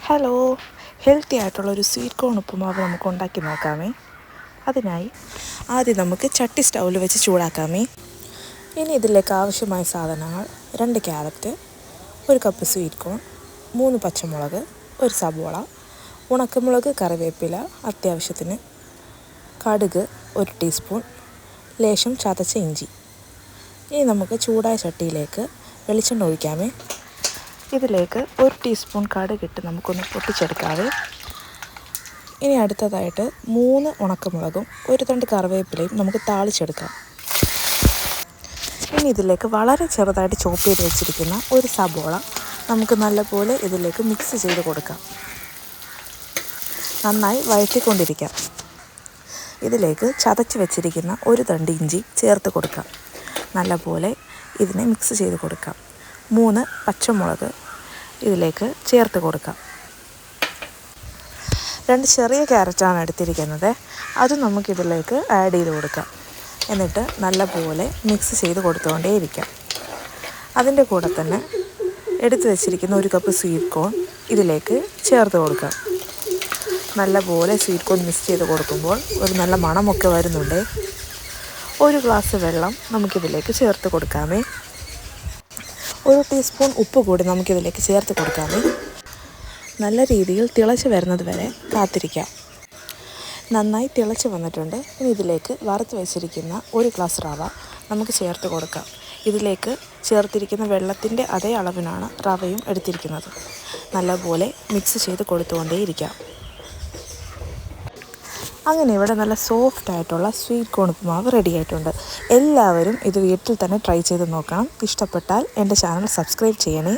Hello, healthy ആയിട്ടുള്ളൊരു sweet corn ഉപ്പുമാവ് നമുക്ക് ഉണ്ടാക്കി നോക്കാമേ. അതിനായി ആദ്യം നമുക്ക് ചട്ടി സ്റ്റൗവിൽ വെച്ച് ചൂടാക്കാമേ. ഇനി ഇതിലേക്ക് ആവശ്യമായ സാധനങ്ങൾ: 2 ക്യാരറ്റ്, 1 കപ്പ് സ്വീറ്റ് കോൺ, 3 പച്ചമുളക്, 1 സബോള, ഉണക്കമുളക്, കറിവേപ്പില, അത്യാവശ്യത്തിന് കടുക് 1 ടീസ്പൂൺ, ലേശം ചതച്ച ഇഞ്ചി. ഇനി നമുക്ക് ചൂടായ ചട്ടിയിലേക്ക് വെളിച്ചെണ്ണ ഒഴിക്കാമേ. ഇതിലേക്ക് 1 ടീസ്പൂൺ കടുകിട്ട് നമുക്കൊന്ന് പൊട്ടിച്ചെടുക്കാവേ. ഇനി അടുത്തതായിട്ട് 3 ഉണക്കമുളകും 1 തണ്ട് കറിവേപ്പിലയും നമുക്ക് താളിച്ചെടുക്കാം. ഇനി ഇതിലേക്ക് വളരെ ചെറുതായിട്ട് ചോപ്പ് ചെയ്ത് വെച്ചിരിക്കുന്ന 1 സബോള നമുക്ക് നല്ലപോലെ ഇതിലേക്ക് മിക്സ് ചെയ്ത് കൊടുക്കാം. നന്നായി വഴറ്റിക്കൊണ്ടിരിക്കാം. ഇതിലേക്ക് ചതച്ച് വെച്ചിരിക്കുന്ന 1 തണ്ട് ഇഞ്ചി ചേർത്ത് കൊടുക്കാം. നല്ലപോലെ ഇതിനെ മിക്സ് ചെയ്ത് കൊടുക്കാം. 3 പച്ചമുളക് ഇതിലേക്ക് ചേർത്ത് കൊടുക്കാം. 2 ചെറിയ ക്യാരറ്റാണ് എടുത്തിരിക്കുന്നത്, അത് നമുക്കിതിലേക്ക് ആഡ് ചെയ്ത് കൊടുക്കാം. എന്നിട്ട് നല്ലപോലെ മിക്സ് ചെയ്ത് കൊടുത്തുകൊണ്ടേയിരിക്കാം. അതിൻ്റെ കൂടെ തന്നെ എടുത്തു വെച്ചിരിക്കുന്ന 1 കപ്പ് സ്വീറ്റ് കോൺ ഇതിലേക്ക് ചേർത്ത് കൊടുക്കാം. നല്ലപോലെ സ്വീറ്റ് കോൺ മിക്സ് ചെയ്ത് കൊടുക്കുമ്പോൾ ഒരു നല്ല മണമൊക്കെ വരുന്നുണ്ട്. 1 ഗ്ലാസ് വെള്ളം നമുക്കിതിലേക്ക് ചേർത്ത് കൊടുക്കാമേ. 1 ടീസ്പൂൺ ഉപ്പ് കൂടി നമുക്കിതിലേക്ക് ചേർത്ത് കൊടുക്കാമേ. നല്ല രീതിയിൽ തിളച്ച് വരുന്നത് വരെ കാത്തിരിക്കാം. നന്നായി തിളച്ച് വന്നിട്ടുണ്ട്. ഇനി ഇതിലേക്ക് വറുത്ത് വെച്ചിരിക്കുന്ന 1 ഗ്ലാസ് റവ നമുക്ക് ചേർത്ത് കൊടുക്കാം. ഇതിലേക്ക് ചേർത്തിരിക്കുന്ന വെള്ളത്തിൻ്റെ അതേ അളവിനാണ് റവയും എടുത്തിരിക്കുന്നത്. നല്ലപോലെ മിക്സ് ചെയ്ത് കൊടുത്തുകൊണ്ടേയിരിക്കാം. അങ്ങനെ ഇവിടെ നല്ല സോഫ്റ്റ് ആയിട്ടുള്ള സ്വീറ്റ് കോൺ ഉപ്പുമാവ് റെഡി ആയിട്ടുണ്ട്. എല്ലാവരും ഇത് വീട്ടിൽ തന്നെ ട്രൈ ചെയ്ത് നോക്കണം. ഇഷ്ടപ്പെട്ടാൽ എൻ്റെ ചാനൽ സബ്സ്ക്രൈബ് ചെയ്യണേ.